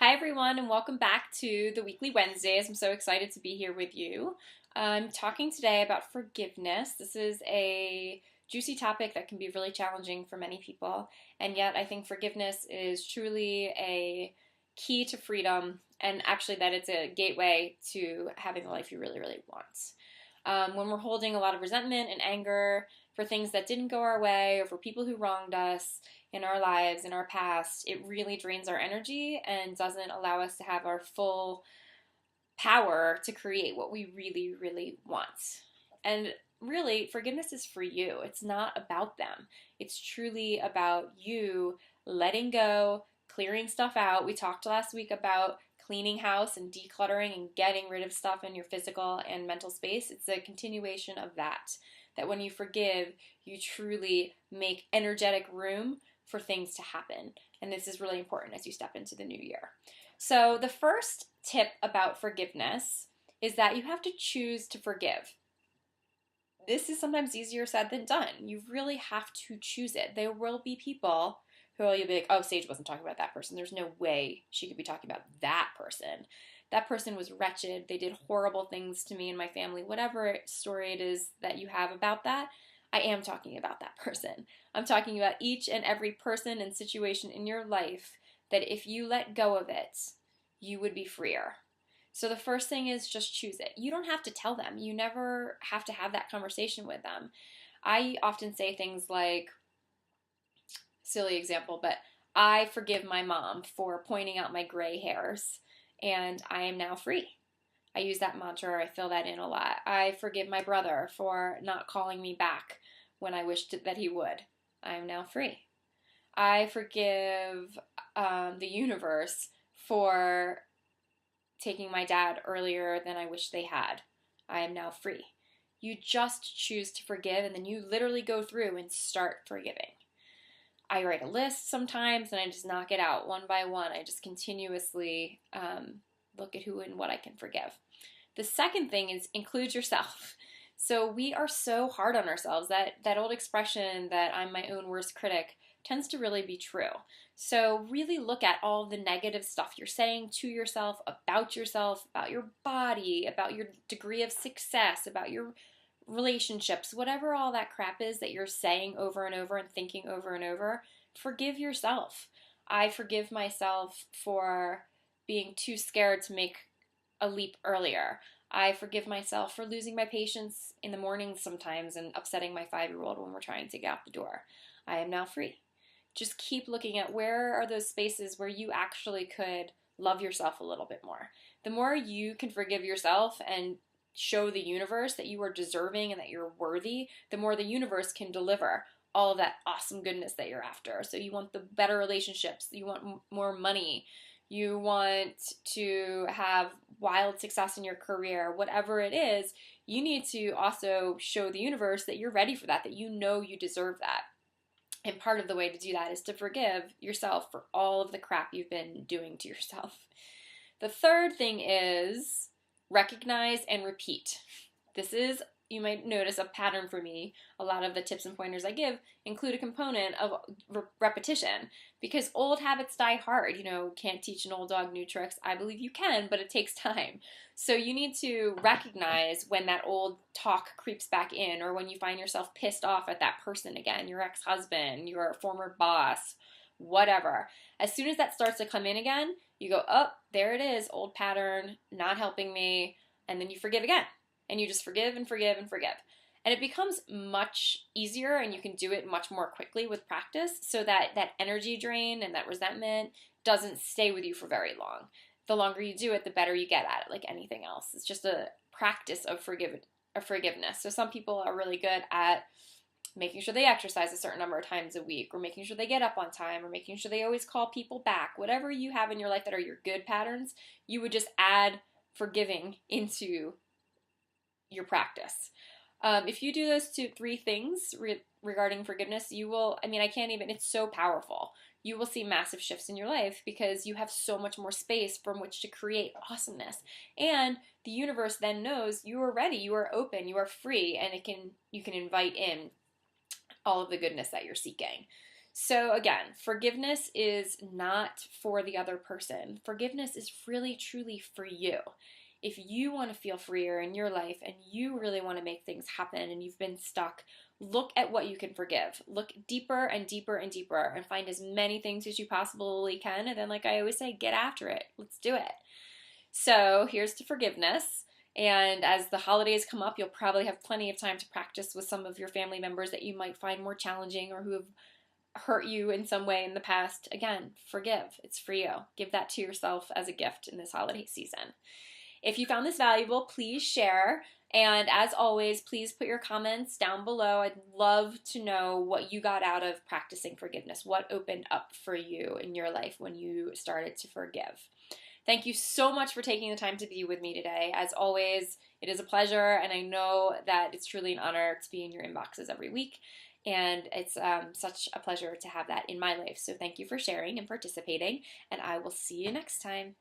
Hi, everyone, and welcome back to the Weekly Wednesdays. I'm so excited to be here with you. I'm talking today about forgiveness. This is a juicy topic that can be really challenging for many people, and yet I think forgiveness is truly a key to freedom, and actually, that it's a gateway to having the life you really, really want. When we're holding a lot of resentment and anger for things that didn't go our way or for people who wronged us in our lives, in our past, it really drains our energy and doesn't allow us to have our full power to create what we really, really want. And really, forgiveness is for you. It's not about them. It's truly about you letting go, clearing stuff out. We talked last week about cleaning house and decluttering and getting rid of stuff in your physical and mental space. It's a continuation of that. That when you forgive, you truly make energetic room for things to happen. And this is really important as you step into the new year. So, the first tip about forgiveness is that you have to choose to forgive. This is sometimes easier said than done. You really have to choose it. There will be people who will be like, oh, Sage wasn't talking about that person. There's no way she could be talking about that person. That person was wretched. They did horrible things to me and my family. Whatever story it is that you have about that, I am talking about that person. I'm talking about each and every person and situation in your life that if you let go of it, you would be freer. So the first thing is just choose it. You don't have to tell them. You never have to have that conversation with them. I often say things like, silly example, but I forgive my mom for pointing out my gray hairs and I am now free. I use that mantra, I fill that in a lot. I forgive my brother for not calling me back when I wished that he would. I am now free. I forgive the universe for taking my dad earlier than I wish they had. I am now free. You just choose to forgive, and then you literally go through and start forgiving. I write a list sometimes, and I just knock it out one by one. I just continuously look at who and what I can forgive. The second thing is include yourself. So we are so hard on ourselves. That old expression that I'm my own worst critic tends to really be true. So really look at all the negative stuff you're saying to yourself, about your body, about your degree of success, about your relationships, whatever all that crap is that you're saying over and over and thinking over and over. Forgive yourself. I forgive myself for being too scared to make a leap earlier. I forgive myself for losing my patience in the mornings sometimes and upsetting my 5-year-old when we're trying to get out the door. I am now free. Just keep looking at where are those spaces where you actually could love yourself a little bit more. The more you can forgive yourself and show the universe that you are deserving and that you're worthy, the more the universe can deliver all of that awesome goodness that you're after. So you want the better relationships, you want more money, you want to have wild success in your career, whatever it is, you need to also show the universe that you're ready for that, that you know you deserve that. And part of the way to do that is to forgive yourself for all of the crap you've been doing to yourself. The third thing is recognize and repeat. This is, you might notice, a pattern for me. A lot of the tips and pointers I give include a component of repetition because old habits die hard. You know, can't teach an old dog new tricks. I believe you can, but it takes time. So you need to recognize when that old talk creeps back in or when you find yourself pissed off at that person again, your ex-husband, your former boss, whatever. As soon as that starts to come in again, you go, oh, there it is, old pattern, not helping me, and then you forgive again. And you just forgive and forgive and forgive. And it becomes much easier and you can do it much more quickly with practice so that that energy drain and that resentment doesn't stay with you for very long. The longer you do it, the better you get at it, like anything else. It's just a practice of forgiveness. So some people are really good at making sure they exercise a certain number of times a week, or making sure they get up on time, or making sure they always call people back. Whatever you have in your life that are your good patterns, you would just add forgiving into your practice. If you do those three things regarding forgiveness, you will, I can't even, it's so powerful. You will see massive shifts in your life because you have so much more space from which to create awesomeness. And the universe then knows you are ready, you are open, you are free, and you can invite in all of the goodness that you're seeking. So, again, forgiveness is not for the other person. Forgiveness is really, truly for you. If you want to feel freer in your life and you really want to make things happen and you've been stuck, look at what you can forgive. Look deeper and deeper and deeper and find as many things as you possibly can. And then, like I always say, get after it. Let's do it. So, here's to forgiveness. And as the holidays come up, you'll probably have plenty of time to practice with some of your family members that you might find more challenging or who have hurt you in some way in the past. Again, forgive. It's for you. Give that to yourself as a gift in this holiday season. If you found this valuable, please share. And as always, please put your comments down below. I'd love to know what you got out of practicing forgiveness. What opened up for you in your life when you started to forgive? Thank you so much for taking the time to be with me today. As always, it is a pleasure, and I know that it's truly an honor to be in your inboxes every week. And it's such a pleasure to have that in my life. So thank you for sharing and participating, and I will see you next time.